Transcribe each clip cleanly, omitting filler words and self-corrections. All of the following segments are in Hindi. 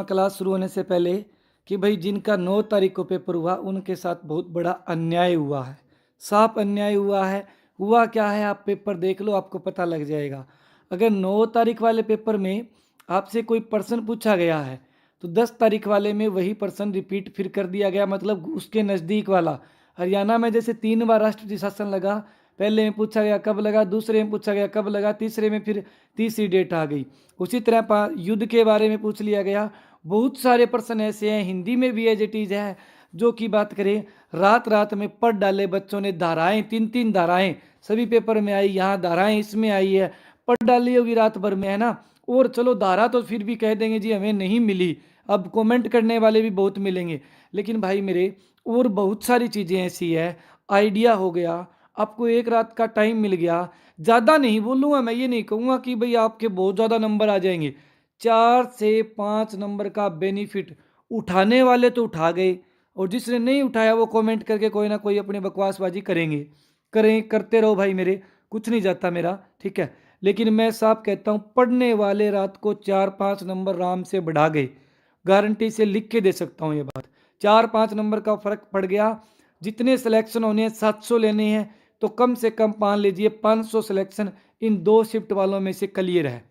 क्लास शुरू होने से पहले कि भाई जिनका 9 तारीख को पेपर हुआ उनके साथ बहुत बड़ा अन्याय हुआ है, साफ अन्याय हुआ है। हुआ क्या है आप पेपर देख लो, आपको पता लग जाएगा। अगर 9 तारीख वाले पेपर में आपसे कोई प्रश्न पूछा गया है तो 10 तारीख वाले में वही प्रश्न रिपीट फिर कर दिया गया, मतलब उसके नज़दीक वाला। हरियाणा में जैसे 3 बार राष्ट्रपति शासन लगा, पहले में पूछा गया कब लगा, दूसरे में पूछा गया कब लगा, तीसरे में फिर तीसरी डेट आ गई। उसी तरह युद्ध के बारे में पूछ लिया गया। बहुत सारे प्रश्न ऐसे हैं, हिंदी में भी एज इट इज है, जो कि बात करें रात रात में पढ़ डाले बच्चों ने। धाराएं 3-3 धाराएं सभी पेपर में आई, यहाँ धाराएं इसमें आई है, पढ़ डाली होगी रात भर में, है ना। और चलो धारा तो फिर भी कह देंगे जी हमें नहीं मिली, अब कमेंट करने वाले भी बहुत मिलेंगे। लेकिन भाई मेरे और बहुत सारी चीज़ें ऐसी है, आइडिया हो गया, आपको एक रात का टाइम मिल गया। ज़्यादा नहीं बोलूँगा मैं, ये नहीं कहूँगा कि भाई आपके बहुत ज़्यादा नंबर आ जाएंगे। 4 से 5 नंबर का बेनिफिट उठाने वाले तो उठा गए, और जिसने नहीं उठाया वो कमेंट करके कोई ना कोई अपनी बकवासबाजी करेंगे। करें, करते रहो भाई मेरे, कुछ नहीं जाता मेरा, ठीक है। लेकिन मैं साफ कहता हूँ, पढ़ने वाले रात को 4-5 नंबर आराम से बढ़ा गए, गारंटी से लिख के दे सकता हूँ ये बात। 4-5 नंबर का फर्क पड़ गया। जितने सिलेक्शन होने हैं 700 लेने हैं, तो कम से कम मान लीजिए 500 सिलेक्शन इन 2 शिफ्ट वालों में से क्लियर है।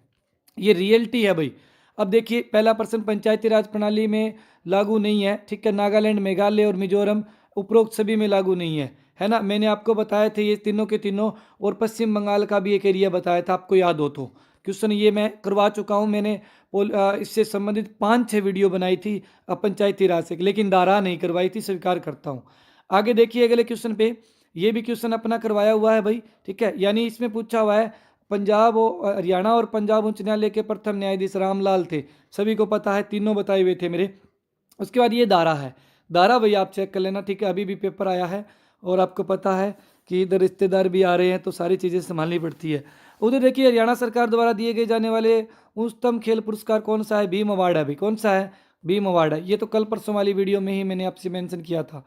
ये रियलिटी है भाई। अब देखिए, पहला प्रश्न पंचायती राज प्रणाली में लागू नहीं है, ठीक है। नागालैंड, मेघालय और मिजोरम उपरोक्त सभी में लागू नहीं है ना। मैंने आपको बताया थे ये तीनों के तीनों, और पश्चिम बंगाल का भी एक एरिया बताया था, आपको याद हो तो। क्वेश्चन ये मैं करवा चुका हूँ, मैंने इससे संबंधित 5-6 वीडियो बनाई थी पंचायती राज से, लेकिन दारा नहीं करवाई थी, स्वीकार करता हूँ। आगे देखिए अगले क्वेश्चन पे, ये भी क्वेश्चन अपना करवाया हुआ है भाई, ठीक है। यानी इसमें पूछा हुआ है, पंजाब और हरियाणा और पंजाब उच्च न्यायालय के प्रथम न्यायाधीश रामलाल थे, सभी को पता है, तीनों बताए हुए थे मेरे। उसके बाद ये दारा है, दारा भाई आप चेक कर लेना, ठीक है। अभी भी पेपर आया है, और आपको पता है कि इधर रिश्तेदार भी आ रहे हैं, तो सारी चीज़ें संभालनी पड़ती है। उधर देखिए, हरियाणा सरकार द्वारा दिए गए जाने वाले उच्चतम खेल पुरस्कार कौन सा है? भीम अवार्ड है भाई। कौन सा है? भीम अवार्ड है। ये तो कल परसों वाली वीडियो में ही मैंने आपसे मेंशन किया था।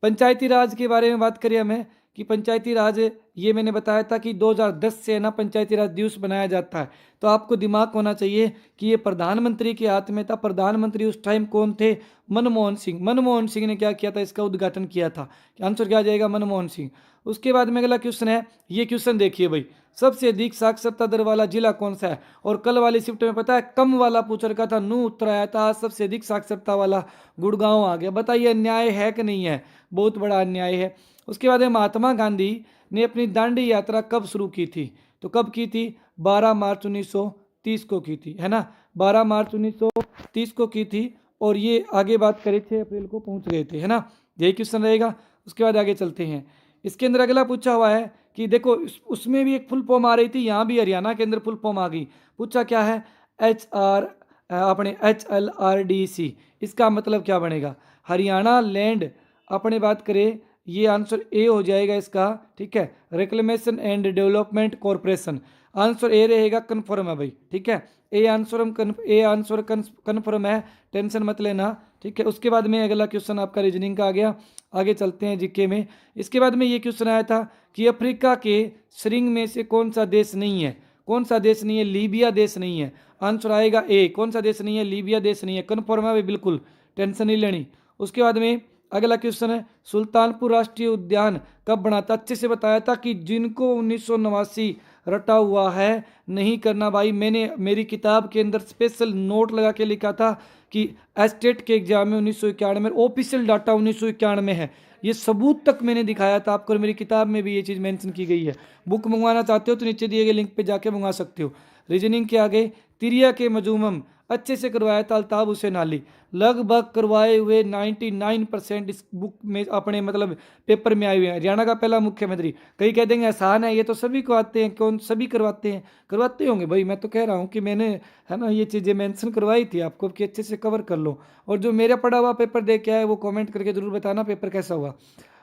पंचायती राज के बारे में बात करें हमें, कि पंचायती राज, ये मैंने बताया था कि 2010 से ना पंचायती राज दिवस बनाया जाता है। तो आपको दिमाग होना चाहिए कि ये प्रधानमंत्री के हाथ में था। प्रधानमंत्री उस टाइम कौन थे? मनमोहन सिंह। मनमोहन सिंह ने क्या किया था? इसका उद्घाटन किया था। आंसर क्या आ जाएगा? मनमोहन सिंह। उसके बाद में अगला क्वेश्चन है, ये क्वेश्चन देखिए भाई, सबसे अधिक साक्षरता दर वाला जिला कौन सा है? और कल वाली शिफ्ट में पता है कम वाला पूछ रखा था, नू उत्तर आया था, आज सबसे अधिक साक्षरता वाला गुड़गांव आ गया। बताइए अन्याय है कि नहीं है? बहुत बड़ा अन्याय है। उसके बाद में महात्मा गांधी ने अपनी दांडी यात्रा कब शुरू की थी? तो कब की थी? 12 मार्च 1930 को की थी, है ना। 12 मार्च 1930 को की थी, और ये आगे बात करें 6 अप्रैल को पहुंच गए थे, है ना। यही क्वेश्चन रहेगा। उसके बाद आगे चलते हैं। इसके अंदर अगला पूछा हुआ है कि देखो, उसमें भी एक फुल फॉर्म आ रही थी, यहाँ भी हरियाणा के अंदर फुल फॉर्म आ गई। पूछा क्या है? अपने HLRDC, इसका मतलब क्या बनेगा? हरियाणा लैंड, अपने बात करें, ये आंसर ए हो जाएगा इसका, ठीक है। Reclamation and development corporation, answer A रहेगा, कन्फर्म है भाई, ठीक है। ए आंसर कन्फर्म है, टेंशन मत लेना, ठीक है। उसके बाद में अगला क्वेश्चन आपका रीजनिंग का आ गया। आगे चलते हैं जीके में। इसके बाद में ये क्वेश्चन आया था कि अफ्रीका के श्रृंग में से कौन सा देश नहीं है? कौन सा देश नहीं है? लीबिया देश नहीं है। आंसर आएगा ए। कौन सा देश नहीं है? लीबिया देश नहीं है। कन्फर्म है भाई, बिल्कुल टेंशन नहीं लेनी। उसके बाद में अगला क्वेश्चन है, सुल्तानपुर राष्ट्रीय उद्यान कब बना था? अच्छे से बताया था कि जिनको 1989 रटा हुआ है नहीं करना भाई। मैंने मेरी किताब के अंदर स्पेशल नोट लगा के लिखा था कि एस्टेट के एग्जाम में 1991 में, ऑफिशियल डाटा 1991 में है, ये सबूत तक मैंने दिखाया था आपको, और मेरी किताब में भी ये चीज़ मेंशन की गई है। बुक मंगवाना चाहते हो तो नीचे दिए गए लिंक पे जाके मंगवा सकते हो। रीजनिंग के आगे, तिरिया के मजूमम अच्छे से करवाया था अल्ताफ हुसैन अली, लगभग करवाए हुए 99% इस बुक में अपने मतलब पेपर में आए हुए हैं। हरियाणा का पहला मुख्यमंत्री, कई कह देंगे आसान है, ये तो सभी को आते हैं, कौन सभी करवाते हैं? करवाते होंगे भाई, मैं तो कह रहा हूँ कि मैंने, है ना, ये चीज़ें मेंशन करवाई थी आपको कि अच्छे से कवर कर लो। और जो मेरा पढ़ा हुआ पेपर देख के आए वो कमेंट करके जरूर बताना पेपर कैसा हुआ।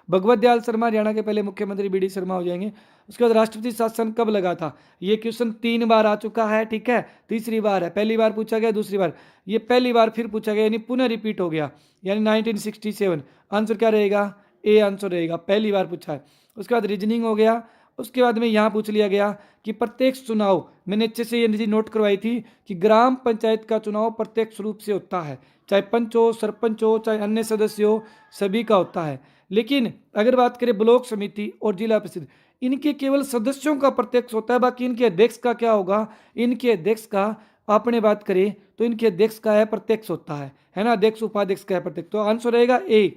भगवत दयाल शर्मा हरियाणा के पहले मुख्यमंत्री BD शर्मा हो जाएंगे। उसके बाद राष्ट्रपति शासन कब लगा था? ये क्वेश्चन 3 बार आ चुका है, ठीक है, तीसरी बार है। पहली बार पूछा गया, दूसरी बार, ये पहली बार फिर पूछा गया, यानी पुनः रिपीट हो गया, यानी 1967। आंसर क्या रहेगा? ए आंसर रहेगा, पहली बार पूछा है। उसके बाद रीजनिंग हो गया, उसके बाद में यहाँ पूछ लिया गया कि प्रत्यक्ष चुनाव, मैंने अच्छे से ये चीज नोट करवाई थी कि ग्राम पंचायत का चुनाव प्रत्यक्ष रूप से होता है, चाहे पंच हो, सरपंच हो, चाहे अन्य सदस्य हो, सभी का होता है। लेकिन अगर बात करें ब्लॉक समिति और जिला परिषद, इनके केवल सदस्यों का प्रत्यक्ष होता है, बाकी इनके अध्यक्ष का क्या होगा, इनके अध्यक्ष का आपने बात करें तो इनके अध्यक्ष का है प्रत्यक्ष होता है ना, अध्यक्ष उपाध्यक्ष का है प्रत्यक्ष, तो आंसर रहेगा ए।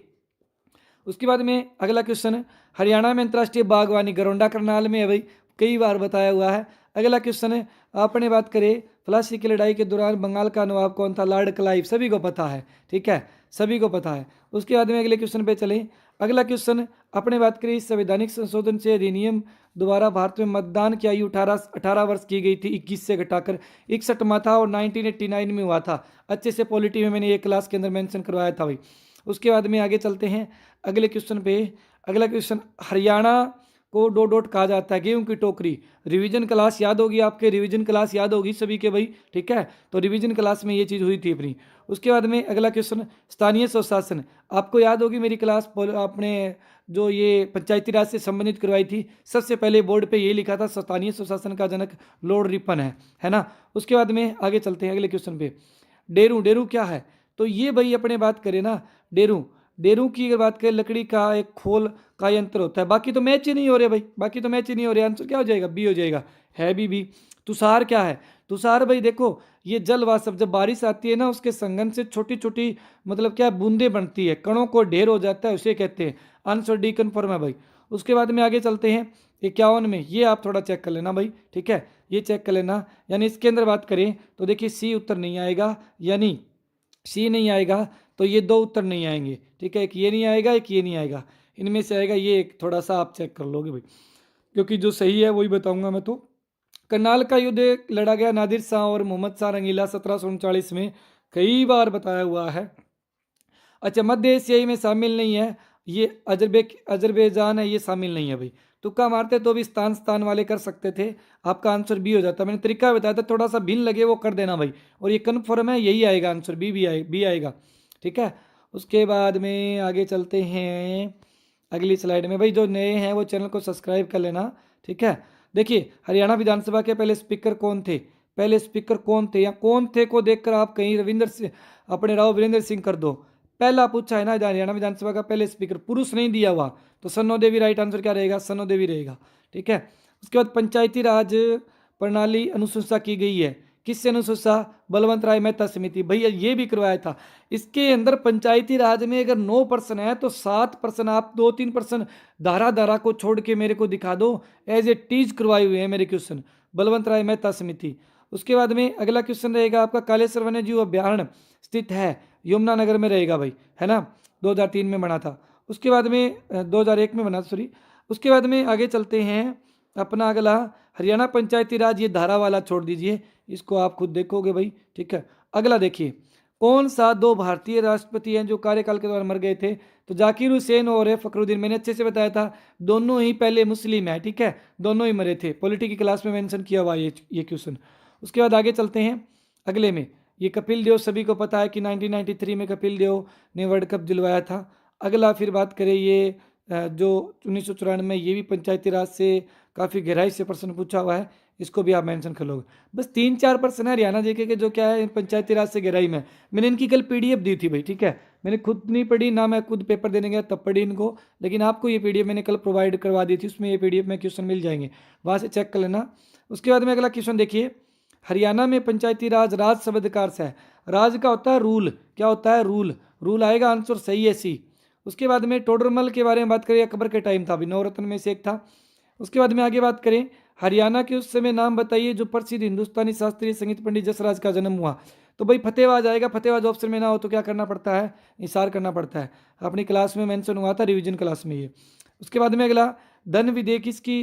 उसके बाद में अगला क्वेश्चन, हरियाणा में अंतर्राष्ट्रीय बागवानी गरोंडा करनाल में है भाई, कई बार बताया हुआ है। अगला क्वेश्चन है, आपने बात करें प्लासी की लड़ाई के दौरान बंगाल का नवाब कौन था, लॉर्ड क्लाइव, सभी को पता है, ठीक है, सभी को पता है। उसके बाद में अगले क्वेश्चन पे चले। अगला क्वेश्चन, अपने बात करें इस संवैधानिक संशोधन से अधिनियम द्वारा भारत में मतदान की आयु 18 वर्ष की गई थी, 21 से घटाकर 61 में था और 1989 में हुआ था। अच्छे से पॉलिटी में मैंने एक क्लास के अंदर मेंशन करवाया था भाई। उसके बाद में आगे चलते हैं अगले क्वेश्चन पे। अगला क्वेश्चन, हरियाणा को डो डोट कहा जाता है, गेहूं की टोकरी, रिवीजन क्लास याद होगी आपके, रिवीजन क्लास याद होगी सभी के भाई, ठीक है, तो रिवीजन क्लास में ये चीज़ हुई थी अपनी। उसके बाद में अगला क्वेश्चन, स्थानीय स्वशासन, आपको याद होगी मेरी क्लास आपने जो ये पंचायती राज से संबंधित करवाई थी, सबसे पहले बोर्ड पे ये लिखा था स्थानीय स्वशासन का जनक लॉर्ड रिपन है ना। उसके बाद में आगे चलते हैं अगले क्वेश्चन पे। डेरू, डेरू क्या है, तो ये भाई अपने बात करें ना, डेरू, डेरू की अगर बात करें लकड़ी का एक खोल का यंत्र होता है। बाकी तो मैच ही नहीं हो रहे भाई, बाकी तो मैच ही नहीं हो रहे, आंसर क्या हो जाएगा, बी हो जाएगा, है बी। तुषार क्या है, तुषार भाई देखो ये जल वाष्प, जब बारिश आती है ना उसके संगम से छोटी छोटी मतलब क्या बूंदे बनती है, कणों को ढेर हो जाता है, उसे कहते हैं। आंसर डी कन्फर्म है भाई। उसके बाद में आगे चलते हैं 51 में, ये आप थोड़ा चेक कर लेना भाई, ठीक है, ये चेक कर लेना। यानी इसके अंदर बात करें तो देखिए सी उत्तर नहीं आएगा, यानी सी नहीं आएगा तो ये दो उत्तर नहीं आएंगे, ठीक है, एक ये नहीं आएगा, एक ये नहीं आएगा, इनमें से आएगा ये एक, थोड़ा सा आप चेक कर लोगे भाई, क्योंकि जो सही है वही बताऊंगा मैं। तो करनाल का युद्ध लड़ा गया नादिर शाह और मोहम्मद शाह रंगीला 1739 में, कई बार बताया हुआ है। अच्छा, मध्य एशियाई में शामिल नहीं है, ये अजरबैजान है, ये शामिल नहीं है भाई। तुक्का मारते तो भी स्थान स्थान वाले कर सकते थे, आपका आंसर बी हो जाता। मैंने तरीका बताया था, थोड़ा सा भिन्न लगे वो कर देना भाई, और ये कन्फर्म है, यही आएगा आंसर, बी आएगा, ठीक है। उसके बाद में आगे चलते हैं अगली स्लाइड में। भाई जो नए हैं वो चैनल को सब्सक्राइब कर लेना, ठीक है। देखिए हरियाणा विधानसभा के पहले स्पीकर कौन थे, पहले स्पीकर कौन थे, या कौन थे को देखकर आप कहीं रविंद्र सिंह, अपने राव वीरेंद्र सिंह कर दो। पहला पूछा है ना हरियाणा विधानसभा का पहले स्पीकर, पुरुष नहीं दिया हुआ, तो सन्नो देवी राइट आंसर क्या रहेगा, सन्नो देवी रहेगा, ठीक है। उसके बाद पंचायती राज प्रणाली अनुशंसा की गई है, किससे अनुशंसा, बलवंत राय मेहता समिति, भैया ये भी करवाया था। इसके अंदर पंचायती राज में अगर 9% है तो 7% आप 2-3% धारा को छोड़ के मेरे को दिखा दो, एज ए टीज करवाए हुए हैं मेरे क्वेश्चन, बलवंत राय मेहता समिति। उसके बाद में अगला क्वेश्चन रहेगा आपका, कालेश्वर वन्य जीव अभ्यारण्य स्थित है यमुनानगर में रहेगा भाई, है ना, 2003 में बना था। उसके बाद में 2001 में बना, सॉरी। उसके बाद में आगे चलते हैं अपना अगला, हरियाणा पंचायती राज, ये धारा वाला छोड़ दीजिए, इसको आप खुद देखोगे भाई, ठीक है। अगला देखिए, कौन सा दो भारतीय राष्ट्रपति हैं जो कार्यकाल के दौरान मर गए थे, तो जाकिर हुसैन और फखरुद्दीन, मैंने अच्छे से बताया था, दोनों ही पहले मुस्लिम है, ठीक है, दोनों ही मरे थे, पॉलिटी की क्लास में मेंशन किया हुआ ये क्वेश्चन। उसके बाद आगे चलते हैं अगले में, ये कपिल देव, सभी को पता है कि 1993 में कपिल देव ने वर्ल्ड कप दिलवाया था। अगला फिर बात करें ये जो 1994 में, ये भी पंचायती राज से काफ़ी गहराई से प्रश्न पूछा हुआ है, इसको भी आप मेंशन कर लोगे। बस 3-4 प्रश्न है हरियाणा जीके के जो क्या है पंचायती राज से गहराई में, मैंने इनकी कल पीडीएफ दी थी भाई, ठीक है, मैंने खुद नहीं पढ़ी ना, मैं खुद पेपर देने गया तब पढ़ी इनको, लेकिन आपको ये पीडीएफ मैंने कल प्रोवाइड करवा दी थी, उसमें ये पीडीएफ में क्वेश्चन मिल जाएंगे, वहाँ से चेक कर लेना। उसके बाद में अगला क्वेश्चन देखिए, हरियाणा में पंचायती राज, राज शब्द का अर्थ है, राज का होता है रूल, क्या होता है रूल, रूल आएगा, आंसर सही है सी। उसके बाद में टोडरमल के बारे में बात करें, अकबर के टाइम था, अभी नवरत्न में से एक था। उसके बाद में आगे बात करें, हरियाणा के उस समय नाम बताइए जो प्रसिद्ध हिंदुस्तानी शास्त्रीय संगीत पंडित जसराज का जन्म हुआ, तो भाई फतेहबाद आएगा, फतेहबाद ऑप्शन में ना हो तो क्या करना पड़ता है, इशार करना पड़ता है, अपनी क्लास में मेंशन हुआ था, रिवीजन क्लास में ये। उसके बाद में अगला, धन विधेयक इसकी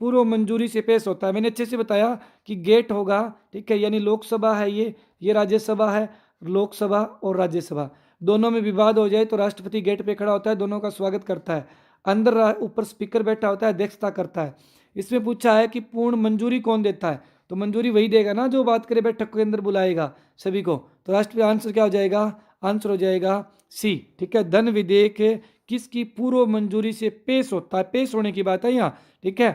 पूर्व मंजूरी से पेश होता है, मैंने अच्छे से बताया कि गेट होगा, ठीक है, यानी लोकसभा है ये राज्यसभा है, लोकसभा और राज्यसभा दोनों में विवाद हो जाए तो राष्ट्रपति गेट पे खड़ा होता है, दोनों का स्वागत करता है, अंदर ऊपर स्पीकर बैठा होता है, अध्यक्षता करता है। इसमें पूछा है कि पूर्ण मंजूरी कौन देता है, तो मंजूरी वही देगा ना जो बात करे बैठक के अंदर बुलाएगा सभी को, तो राष्ट्रपति, आंसर क्या हो जाएगा, आंसर हो जाएगा सी, ठीक है। धन विधेयक किसकी पूर्व मंजूरी से पेश होता है, पेश होने की बात है यहाँ, ठीक है।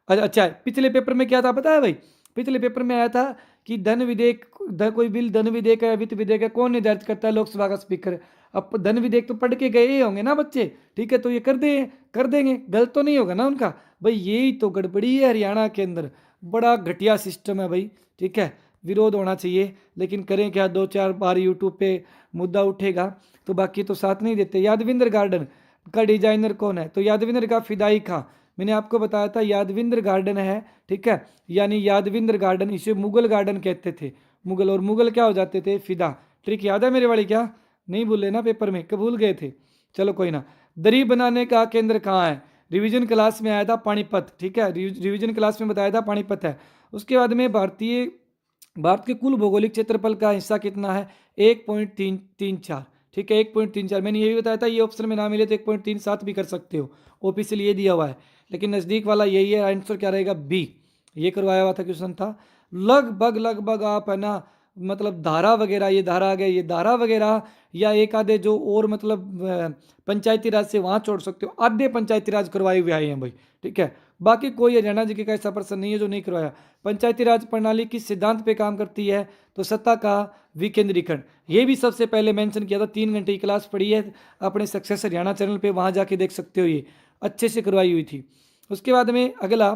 अच्छा, पिछले पेपर में क्या था पता है भाई? पिछले पेपर में आया था कि धन विधेयक, कोई बिल धन विधेयक है, वित्त विधेयक है, कौन निर्धारित करता है? लोकसभा का स्पीकर। अब धन विधेयक तो पढ़ के गए ही होंगे ना बच्चे, ठीक है? तो ये कर देंगे, गलत तो नहीं होगा ना उनका? भाई यही तो गड़बड़ी है हरियाणा के अंदर, बड़ा घटिया सिस्टम है भाई, ठीक है? विरोध होना चाहिए, लेकिन करें क्या, 2-4 बार यूट्यूब पे मुद्दा उठेगा तो बाकी तो साथ नहीं देते। यादविंद्र गार्डन का डिजाइनर कौन है? तो यादविंद्र का फिदाई खां। मैंने आपको बताया था यादविंद्र गार्डन है, ठीक है? यानी यादविंद्र गार्डन, इसे मुगल गार्डन कहते थे। मुगल, और मुगल क्या हो जाते थे? फिदा। ट्रिक याद है मेरे वाली? क्या नहीं भूले ना पेपर में? कब भूल गए थे? चलो कोई ना। दरी बनाने का केंद्र कहाँ है? रिवीजन क्लास में आया था पानीपत, ठीक है? रिवीजन क्लास में बताया था पानीपत है। उसके बाद में भारत के कुल भौगोलिक क्षेत्रफल का हिस्सा कितना है? 1.334, ठीक है? 1.34। मैंने ये भी बताया था, ये ऑप्शन में ना मिले तो 1.37 भी कर सकते हो, ऑफिशियल ये दिया हुआ है, लेकिन नज़दीक वाला यही है। आंसर क्या रहेगा? बी। ये करवाया हुआ था, क्वेश्चन था। लगभग लगभग आप है ना, मतलब धारा वगैरह, ये धारा आ गया, ये धारा वगैरह, या एक आधे जो और मतलब पंचायती राज से वहाँ छोड़ सकते हो, आधे पंचायती राज करवाए हुए आए हैं भाई, ठीक है? बाकी कोई हरियाणा जी का ऐसा पर्सन नहीं है जो नहीं करवाया। पंचायती राज प्रणाली किस सिद्धांत पे काम करती है? तो सत्ता का विकेंद्रीकरण। ये भी सबसे पहले मेंशन किया था, 3 घंटे की क्लास पढ़ी है अपने सक्सेस हरियाणा चैनल पे, वहाँ जाके देख सकते हो, ये अच्छे से करवाई हुई थी। उसके बाद में अगला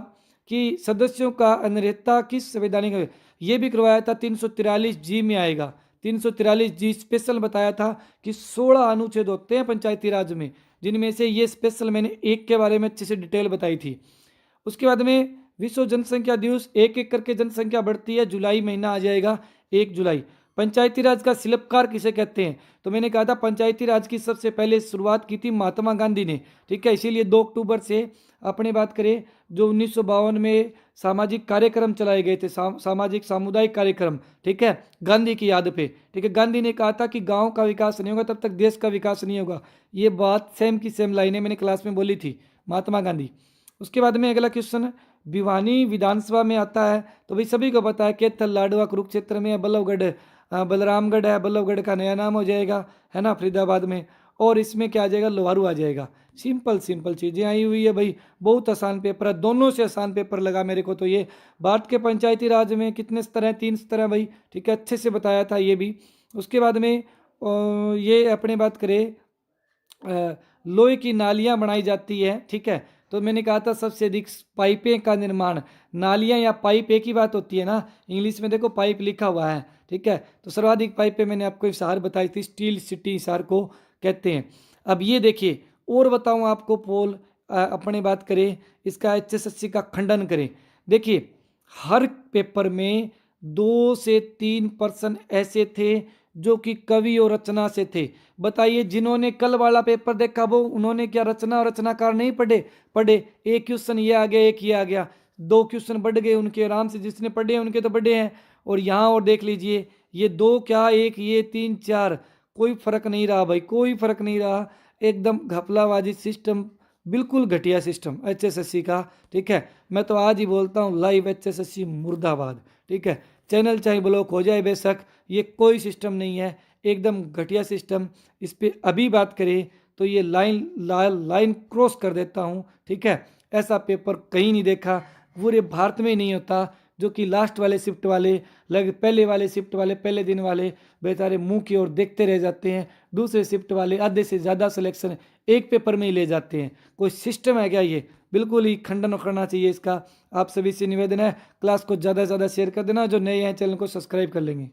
कि सदस्यों का अनर्हता किस संवैधानिक, ये भी करवाया था, 343 जी में आएगा। 343 जी स्पेशल बताया था कि 16 अनुच्छेद होते हैं पंचायती राज में, जिनमें से ये स्पेशल मैंने एक के बारे में अच्छे से डिटेल बताई थी। उसके बाद में विश्व जनसंख्या दिवस, एक एक करके जनसंख्या बढ़ती है, जुलाई महीना आ जाएगा, 1 जुलाई। पंचायती राज का शिल्पकार किसे कहते हैं? तो मैंने कहा था पंचायती राज की सबसे पहले शुरुआत की थी महात्मा गांधी ने, ठीक है? इसीलिए 2 अक्टूबर से अपने बात करें, जो 1952 में सामाजिक कार्यक्रम चलाए गए थे, सामाजिक सामुदायिक कार्यक्रम, ठीक है, गांधी की याद पे, ठीक है? गांधी ने कहा था कि गांव का विकास नहीं होगा तब तक देश का विकास नहीं होगा। ये बात सेम की सेम लाइनें मैंने क्लास में बोली थी, महात्मा गांधी। उसके बाद में अगला क्वेश्चन भिवानी विधानसभा में आता है, तो भाई सभी को पता है कैथल, लाडवा, कुरुक्षेत्र में है, बल्लभगढ़, बलरामगढ़ है, बल्लभगढ़ का नया नाम हो जाएगा, है ना, फरीदाबाद में। और इसमें क्या आ जाएगा? लोहारू आ जाएगा। सिंपल सिंपल चीज़ें आई हुई है भाई, बहुत आसान पेपर है, दोनों से आसान पेपर लगा मेरे को तो ये। भारत के पंचायती राज में कितने स्तर हैं? 3 स्तर हैं भाई, ठीक है? अच्छे से बताया था ये भी। उसके बाद में ये अपने बात करें, लोहे की नालियाँ बनाई जाती है, ठीक है? तो मैंने कहा था सबसे अधिक पाइपें का निर्माण, नालियाँ या पाइप एक ही बात होती है ना, इंग्लिश में देखो पाइप लिखा हुआ है, ठीक है? तो सर्वाधिक पाइपें मैंने आपको हिसार बताई थी, स्टील सिटी हिसार को कहते हैं। अब ये देखिए, और बताऊँ आपको पोल, अपने बात करें इसका, HSSC का खंडन करें। देखिए, हर पेपर में 2 से 3% ऐसे थे जो कि कवि और रचना से थे। बताइए, जिन्होंने कल वाला पेपर देखा वो उन्होंने क्या रचना और रचनाकार नहीं पढ़े? एक क्वेश्चन ये आ गया, एक ये आ गया, 2 क्वेश्चन बढ़ गए उनके, आराम से जिसने पढ़े हैं उनके तो बढ़े हैं। और यहाँ और देख लीजिए, ये 2 क्या, एक ये, 3 4, कोई फर्क नहीं रहा भाई, कोई फर्क नहीं रहा। एकदम घपलाबाजी सिस्टम, बिल्कुल घटिया सिस्टम HSSC का, ठीक है? मैं तो आज ही बोलता हूँ, लाइव HSSC मुर्दाबाद, ठीक है? चैनल चाहे ब्लॉक हो जाए बेशक, ये कोई सिस्टम नहीं है, एकदम घटिया सिस्टम। इस पर अभी बात करें तो ये लाइन क्रॉस कर देता हूँ, ठीक है? ऐसा पेपर कहीं नहीं देखा, पूरे भारत में नहीं होता, जो कि लास्ट वाले शिफ्ट वाले, पहले वाले शिफ्ट वाले, पहले दिन वाले बेचारे मुंह की ओर देखते रह जाते हैं, दूसरे शिफ्ट वाले आधे से ज़्यादा सिलेक्शन एक पेपर में ही ले जाते हैं। कोई सिस्टम है क्या ये? बिल्कुल ही खंडन करना चाहिए इसका। आप सभी से निवेदन है, क्लास को ज़्यादा से ज़्यादा शेयर कर देना, जो नए हैं चैनल को सब्सक्राइब कर लेंगे।